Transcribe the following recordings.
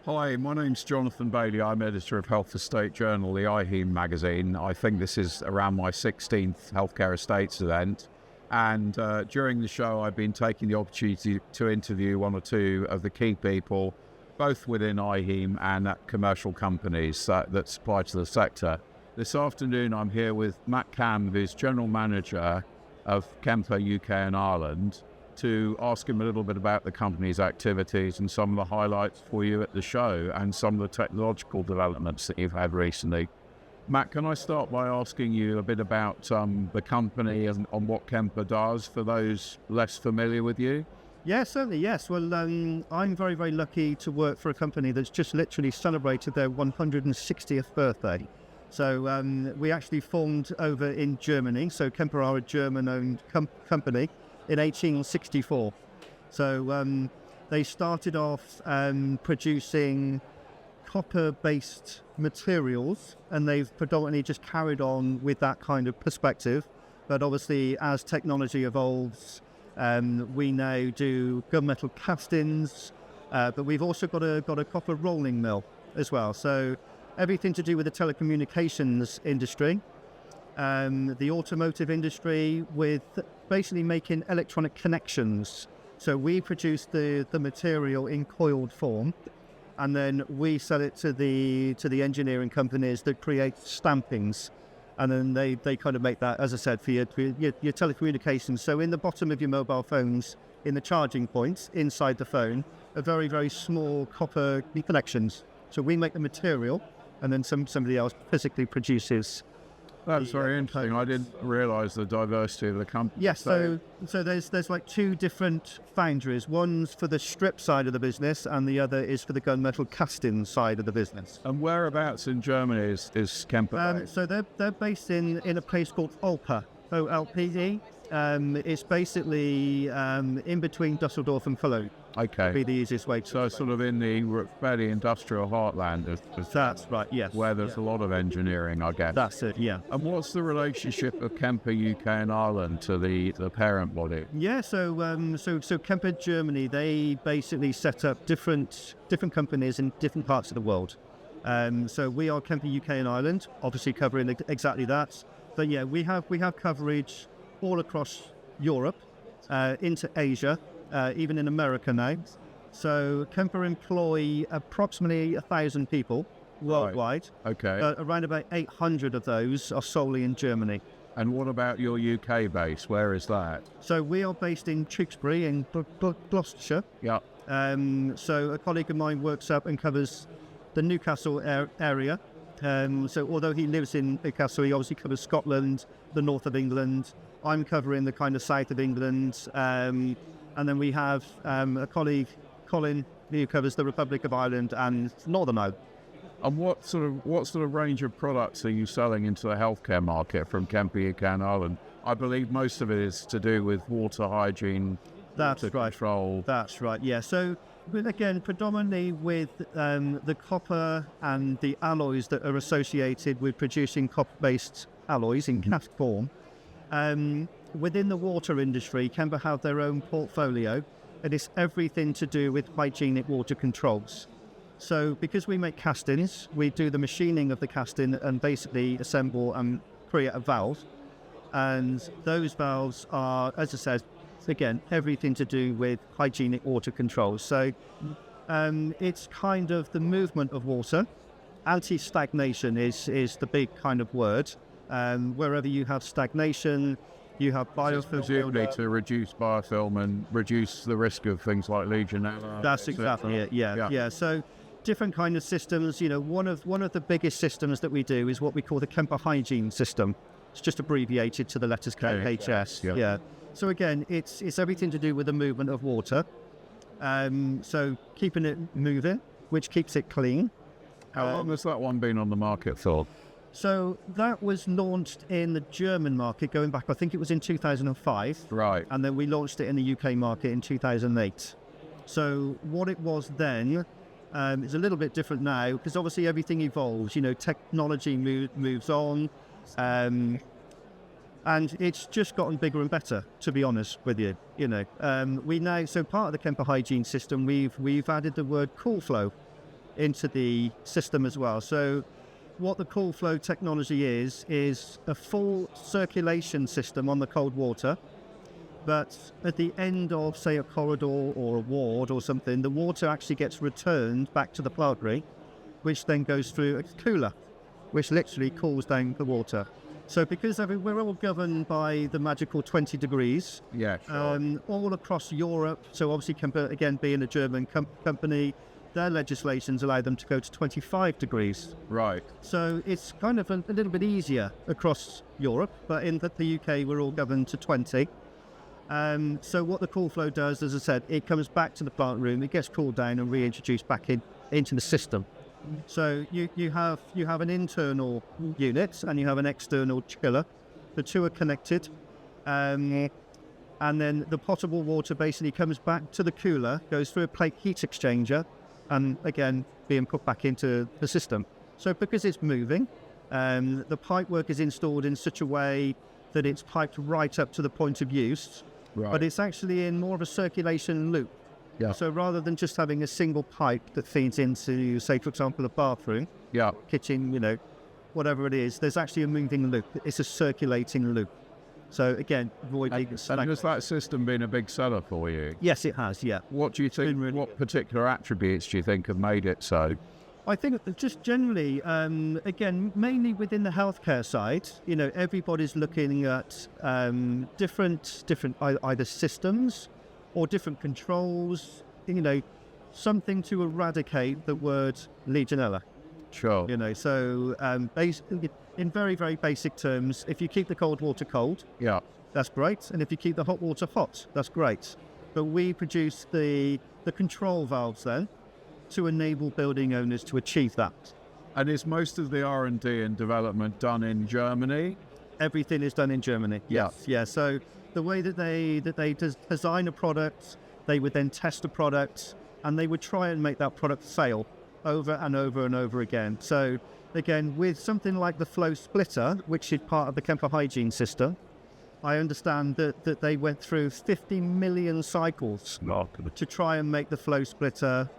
Hi, my name's Jonathan Baillie. I'm editor of Health Estate Journal, the HEJ magazine. I think this is around my 16th Healthcare Estates event. And during the show, I've been taking the opportunity to interview one or two of the key people, both within HEJ and at commercial companies that supply to the sector. This afternoon, I'm here with Matt Camm, who's General Manager of Kemper UK and Ireland, to ask him a little bit about the company's activities and some of the highlights for you at the show and some of the technological developments that you've had recently. Matt, can I start by asking you a bit about the company and on what Kemper does for those less familiar with you? Yeah, certainly, yes. Well, I'm very, very lucky to work for a company that's just literally celebrated their 160th birthday. So we actually formed over in Germany. So Kemper are a German-owned company in 1864. So they started off producing copper-based materials, and they've predominantly just carried on with that kind of perspective. But obviously, as technology evolves, we now do gunmetal castings, but we've also got a copper rolling mill as well. So everything to do with the telecommunications industry, the automotive industry, with basically making electronic connections. So we produce the material in coiled form, and then we sell it to the engineering companies that create stampings, and then they kind of make that, as I said, for your telecommunications. So in the bottom of your mobile phones, in the charging points inside the phone, are very, very small copper connections. So we make the material, and then somebody else physically produces. That's very interesting. I didn't realise the diversity of the company. Yes, so there's like two different foundries. One's for the strip side of the business, and the other is for the gunmetal casting side of the business. And whereabouts in Germany is Kemper based? So they're based in a place called Olpe, O-L-P-E. It's basically in between Dusseldorf and Cologne. Okay. Would be the easiest way to So sort of in the fairly industrial heartland of that's right, yes. Where there's a lot of engineering, I guess. That's it, yeah. And what's the relationship of Kemper UK and Ireland to the parent body? Yeah, so Kemper Germany, they basically set up different companies in different parts of the world. So we are Kemper UK and Ireland, obviously covering exactly that. But yeah, we have coverage all across Europe, into Asia, even in America now. So Kemper employ approximately 1,000 people worldwide. Right. Okay. Around about 800 of those are solely in Germany. And what about your UK base? Where is that? So we are based in Tewkesbury in Gloucestershire. Yeah. So a colleague of mine works up and covers the Newcastle area. So although he lives in Newcastle, he obviously covers Scotland, the north of England. I'm covering the kind of south of England. And then we have a colleague, Colin, who covers the Republic of Ireland and Northern Ireland. And what sort of range of products are you selling into the healthcare market from Kemper UK and Ireland? I believe most of it is to do with water hygiene, water control. That's right, yeah. So again, predominantly with the copper and the alloys that are associated with producing copper-based alloys in cast form. Within the water industry, Kemper have their own portfolio, and it's everything to do with hygienic water controls. So because we make castings, we do the machining of the casting and basically assemble and create a valve. And those valves are, as I said, again, everything to do with hygienic water controls. So it's kind of the movement of water. Anti-stagnation is the big kind of word. Wherever you have stagnation, you have biofilm. Presumably to reduce biofilm and reduce the risk of things like Legionella. That's exactly it. Yeah. So different kind of systems. You know, one of the biggest systems that we do is what we call the Kemper Hygiene System. It's just abbreviated to the letters KHS. Yeah. So again, it's everything to do with the movement of water. So keeping it moving, which keeps it clean. How long has that one been on the market for? So that was launched in the German market going back, I think it was in 2005. Right. And then we launched it in the UK market in 2008. So what it was then is a little bit different now, because obviously everything evolves. You know, technology moves on. And it's just gotten bigger and better, to be honest with you. You know, we now, so part of the Kemper Hygiene System, we've added the word cool flow into the system as well. So what the cool flow technology is a full circulation system on the cold water, but at the end of, say, a corridor or a ward or something, the water actually gets returned back to the plant room, which then goes through a cooler, which literally cools down the water. So because we're all governed by the magical 20 degrees, all across Europe, so obviously Kemper, again, being a German company, their legislations allow them to go to 25 degrees. Right. So it's kind of a little bit easier across Europe, but in the UK, we're all governed to 20. So what the cool flow does, as I said, it comes back to the plant room, it gets cooled down and reintroduced back into the system. So you have an internal unit and you have an external chiller. The two are connected, and then the potable water basically comes back to the cooler, goes through a plate heat exchanger, and again being put back into the system. So because it's moving, the pipework is installed in such a way that it's piped right up to the point of use, but it's actually in more of a circulation loop. Yeah. So rather than just having a single pipe that feeds into, say, for example, a bathroom, kitchen, whatever it is, there's actually a moving loop. It's a circulating loop. So again, avoiding and has that system been a big seller for you? Yes, it has, yeah. What do you think, what particular attributes do you think have made it so? I think just generally, again, mainly within the healthcare side, everybody's looking at different either systems or different controls, something to eradicate the word Legionella. Sure. So basically, in very, very basic terms, if you keep the cold water cold, that's great. And if you keep the hot water hot, that's great. But we produce the control valves then to enable building owners to achieve that. And is most of the R&D and development done in Germany? Everything is done in Germany. Yes. Yeah. So the way that they design a product, they would then test a product, and they would try and make that product fail over and over and over again. So again, with something like the flow splitter, which is part of the Kemper Hygiene System, I understand that they went through 50 million cycles to try and make the flow splitter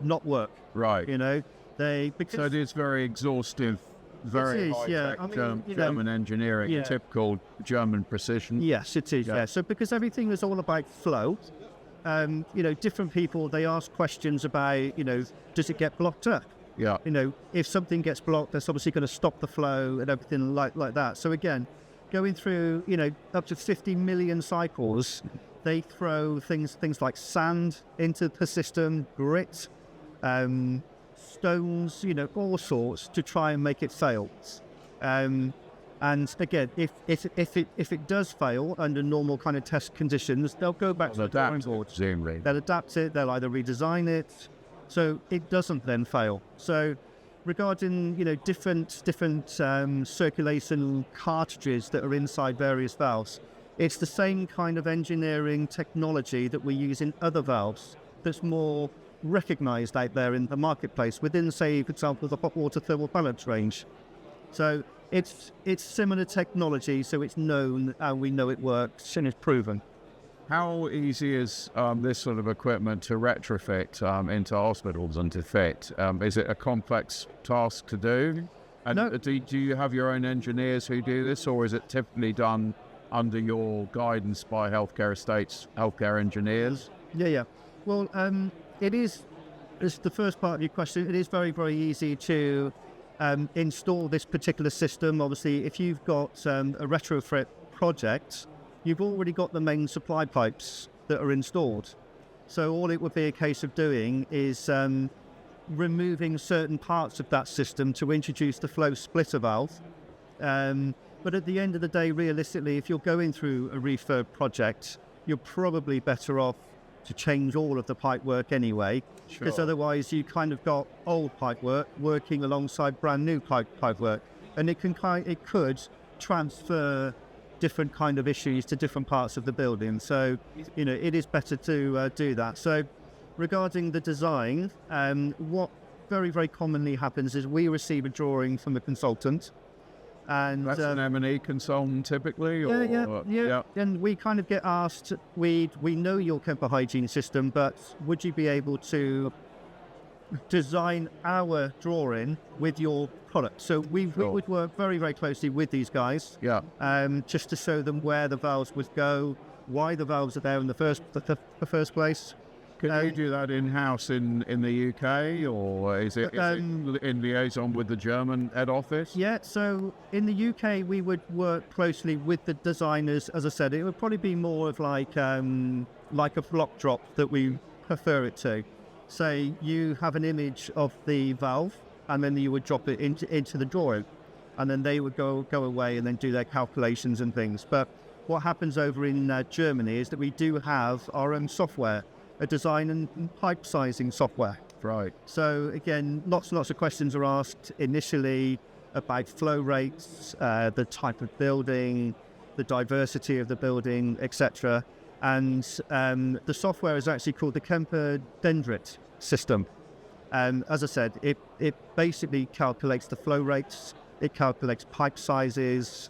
not work. Right. So it is very exhaustive, very high-tech German engineering, typical German precision. Yes, it is. Yeah. So because everything is all about flow, different people, they ask questions about, does it get blocked up? Yeah. If something gets blocked, that's obviously going to stop the flow and everything like that. So again, going through, up to 50 million cycles, they throw things like sand into the system, grit, stones, all sorts to try and make it fail. And again, if it does fail under normal kind of test conditions, they'll go back to the drawing board. They'll adapt it. They'll either redesign it, so it doesn't then fail. So regarding different circulation cartridges that are inside various valves, it's the same kind of engineering technology that we use in other valves that's more recognized out there in the marketplace within, say, for example, the hot water thermal balance range. So it's similar technology, so it's known and we know it works and it's proven. How easy is this sort of equipment to retrofit into hospitals and to fit? Is it a complex task to do? And no. Do you have your own engineers who do this, or is it typically done under your guidance by healthcare estates, healthcare engineers? Yeah. Well, it's the first part of your question. It is very, very easy to install this particular system. Obviously, if you've got a retrofit project, you've already got the main supply pipes that are installed. So all it would be a case of doing is removing certain parts of that system to introduce the flow splitter valve. But at the end of the day, realistically, if you're going through a refurb project, you're probably better off to change all of the pipe work anyway, because otherwise you kind of got old pipe work working alongside brand new pipe work, and it could transfer different kind of issues to different parts of the building. So it is better to do that. So regarding the design, what very, very commonly happens is we receive a drawing from the consultant. And that's an M&E consultant typically? Yeah. And we kind of get asked, we know your Kemper hygiene system, but would you be able to, design our drawing with your product. So we would work very, very closely with these guys, just to show them where the valves would go, why the valves are there in the first place. Can you do that in-house in the UK, or is it in liaison with the German head office? Yeah, so in the UK, we would work closely with the designers. As I said, it would probably be more of like a block drop that we prefer it to. Say you have an image of the valve, and then you would drop it into the drawing, and then they would go away and then do their calculations and things. But what happens over in Germany is that we do have our own software, a design and pipe sizing software. Right. So again, lots and lots of questions are asked initially about flow rates, the type of building, the diversity of the building, etc. And the software is actually called the Kemper dendrit system. And as I said, it basically calculates the flow rates, it calculates pipe sizes,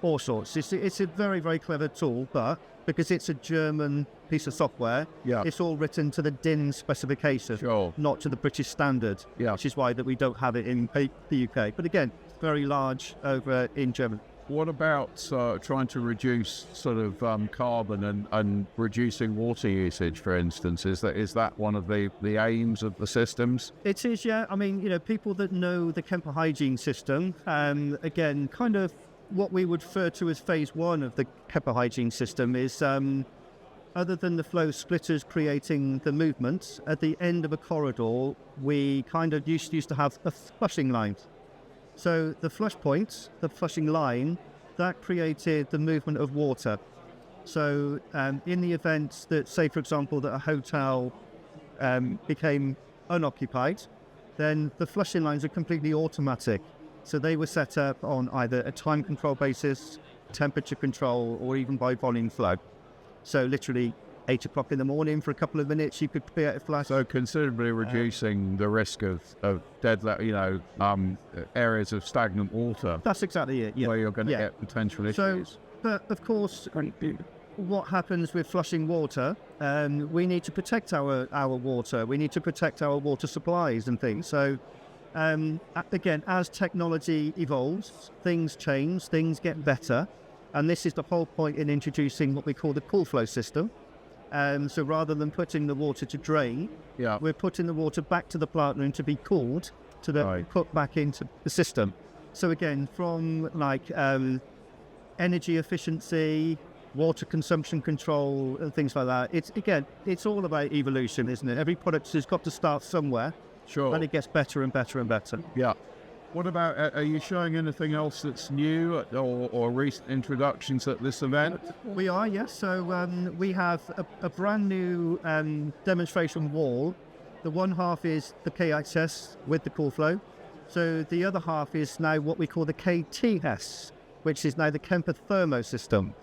all sorts. It's a very, very clever tool, but because it's a German piece of software, it's all written to the DIN specification, not to the British standard, which is why that we don't have it in the UK. But again, very large over in Germany. What about trying to reduce sort of carbon and reducing water usage, for instance? Is that one of the aims of the systems? It is, yeah. I mean, people that know the Kemper hygiene system, again, kind of what we would refer to as phase one of the Kemper hygiene system is, other than the flow splitters creating the movement, at the end of a corridor, we kind of used to have a flushing line. So the flush point, the flushing line, that created the movement of water. So in the event that, say, for example, that a hotel became unoccupied, then the flushing lines are completely automatic. So they were set up on either a time control basis, temperature control, or even by volume flow. So literally 8 o'clock in the morning for a couple of minutes, you could create a flash. So considerably reducing the risk of areas of stagnant water. That's exactly it, yeah. Where you're going to get potential issues. So, but of course, what happens with flushing water, we need to protect our water. We need to protect our water supplies and things. So again, as technology evolves, things change, things get better. And this is the whole point in introducing what we call the cool flow system. So rather than putting the water to drain, we're putting the water back to the plant room to be cooled, to then put back into the system. So again, from like energy efficiency, water consumption control and things like that, it's all about evolution, isn't it? Every product has got to start somewhere, and it gets better and better and better. Yeah. What about, are you showing anything else that's new or recent introductions at this event? We are, yes. So we have a brand new demonstration wall. The one half is the KHS with the cool flow. So the other half is now what we call the KTS, which is now the Kemper thermo system.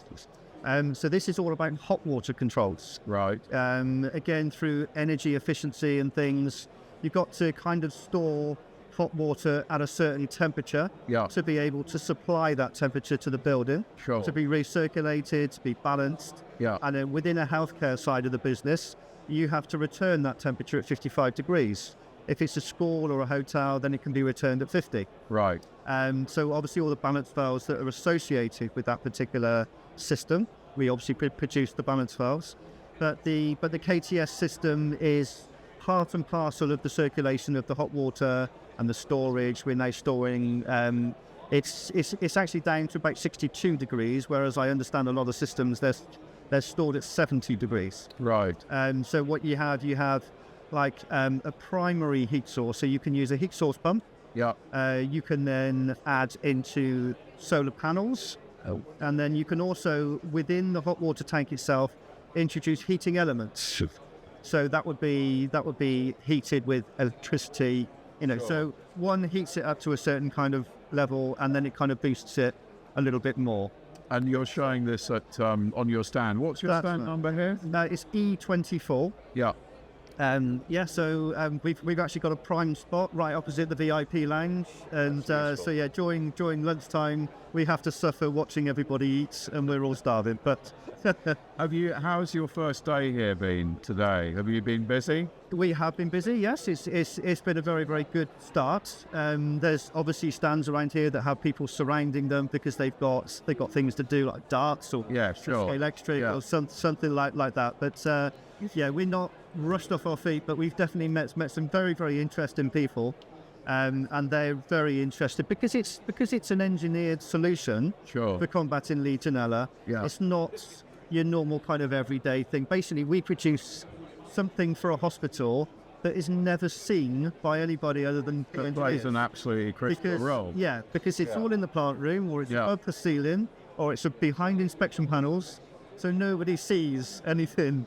So this is all about hot water controls. Right. Again, through energy efficiency and things, you've got to kind of store hot water at a certain temperature to be able to supply that temperature to the building, to be recirculated, to be balanced. And then within a healthcare side of the business, you have to return that temperature at 55 degrees. If it's a school or a hotel, then it can be returned at 50. Right. So obviously all the balance valves that are associated with that particular system, we obviously produce the balance valves. But the KTS system is part and parcel of the circulation of the hot water and the storage. We're now storing, it's actually down to about 62 degrees, whereas I understand a lot of systems, they're stored at 70 degrees. Right. So what you have like a primary heat source, so you can use a heat source pump. You can then add into solar panels, and then you can also, within the hot water tank itself, introduce heating elements. So that would be heated with electricity, So one heats it up to a certain kind of level, and then it kind of boosts it a little bit more. And you're showing this at on your stand. What's your stand number here? It's E24. We've actually got a prime spot right opposite the VIP lounge, and during lunchtime we have to suffer watching everybody eat, and we're all starving. But how's your first day here been today? Have you been busy? We have been busy. Yes, it's been a very, very good start. There's obviously stands around here that have people surrounding them because they've got things to do like darts or electric or something like that. But we're not rushed off our feet, but we've definitely met some very, very interesting people, and they're very interested because it's an engineered solution for combating Legionella. Yeah. It's not your normal kind of everyday thing. Basically, we produce something for a hospital that is never seen by anybody other than it plays an absolutely critical role. Yeah, because it's all in the plant room, or it's above the ceiling, or it's behind inspection panels, so nobody sees anything.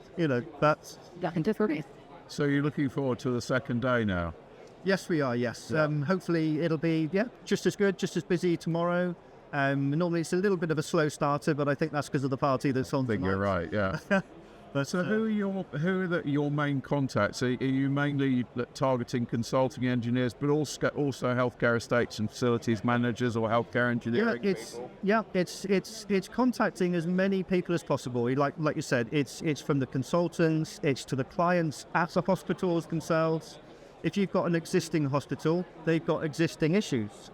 That's different. So you're looking forward to the second day now? Yes, we are. Yes, hopefully it'll be just as good, just as busy tomorrow. Normally it's a little bit of a slow starter, but I think that's because of the party that's on. I think you're right. Yeah. But, so who are your main contacts? Are you mainly targeting consulting engineers, but also healthcare estates and facilities managers or healthcare engineering people? It's contacting as many people as possible. Like you said, it's from the consultants, it's to the clients at the hospitals themselves. If you've got an existing hospital, they've got existing issues.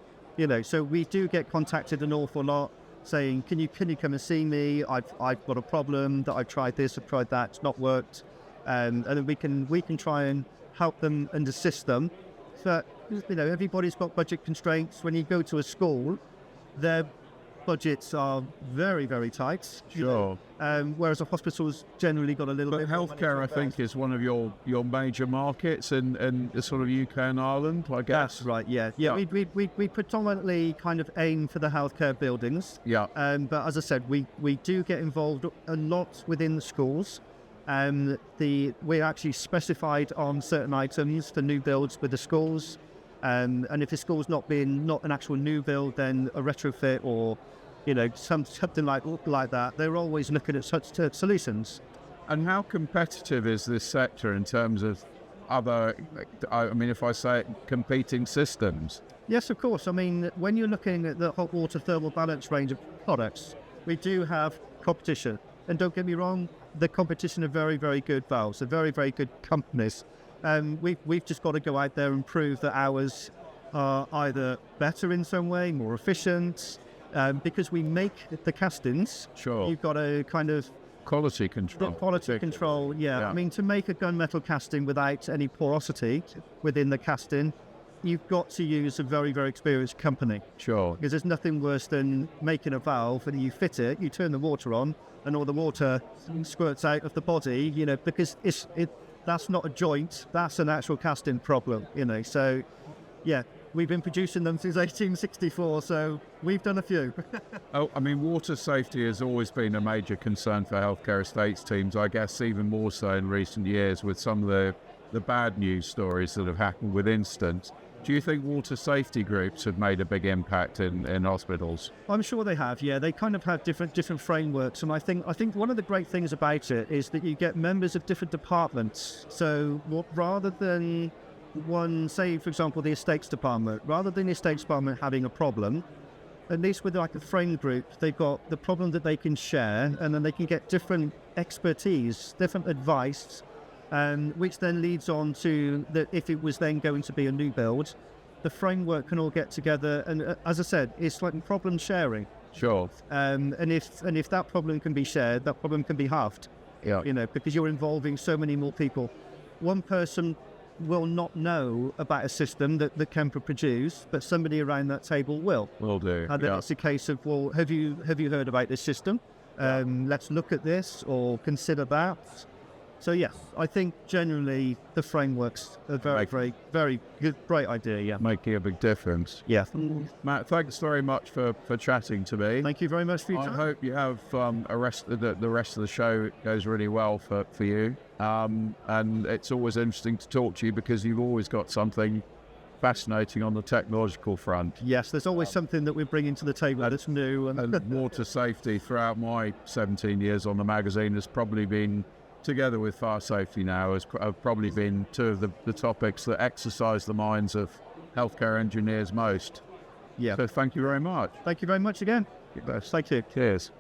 So we do get contacted an awful lot, saying, can you come and see me? I've got a problem that I've tried this, I've tried that, it's not worked, and then we can try and help them and assist them. But everybody's got budget constraints. When you go to a school, their budgets are very, very tight. Sure. Whereas a hospital's generally got a little bit. But healthcare, I think, is one of your major markets in the sort of UK and Ireland, I guess. That's right. Yeah. We predominantly kind of aim for the healthcare buildings. Yeah. But as I said, we do get involved a lot within the schools. We're actually specified on certain items for new builds with the schools. And if the school's not an actual new build, then a retrofit or something like that. They're always looking at such solutions. And how competitive is this sector in terms of other, if I say it, competing systems? Yes, of course. When you're looking at the hot water thermal balance range of products, we do have competition. And don't get me wrong, the competition are very, very good valves. They're very, very good companies. We've just got to go out there and prove that ours are either better in some way, more efficient, because we make the castings. Sure. You've got a kind of quality control. Yeah. To make a gunmetal casting without any porosity within the casting, you've got to use a very, very experienced company. Sure. Because there's nothing worse than making a valve and you fit it, you turn the water on, and all the water squirts out of the body. Because that's not a joint, that's an actual casting problem, So, we've been producing them since 1864, so we've done a few. Water safety has always been a major concern for healthcare estates teams, I guess even more so in recent years with some of the bad news stories that have happened with Instant. Do you think water safety groups have made a big impact in hospitals? I'm sure they have, yeah. They kind of have different frameworks, and I think one of the great things about it is that you get members of different departments. So rather than one, say for example the estates department, rather than the estates department having a problem, at least with like a frame group, they've got the problem that they can share, and then they can get different expertise, different advice, which then leads on to that if it was then going to be a new build, the framework can all get together, and as I said, it's like problem sharing. Sure. And if that problem can be shared, that problem can be halved. Yeah. Because you're involving so many more people. One person will not know about a system that Kemper produce, but somebody around that table will. Will do. And then it's a case of, well, have you heard about this system? Let's look at this or consider that. So yes, I think generally the frameworks are very, very good, great idea. Yeah, making a big difference. Yeah. Matt, thanks very much for chatting to me. Thank you very much for your time. I hope you have the rest of the show goes really well for you. And it's always interesting to talk to you because you've always got something fascinating on the technological front. Yes, there's always something that we're bringing to the table that's new. And water safety throughout my 17 years on the magazine has probably been together with fire safety now, have probably been two of the topics that exercise the minds of healthcare engineers most. Yeah. So thank you very much. Thank you very much again. Thank you. Cheers.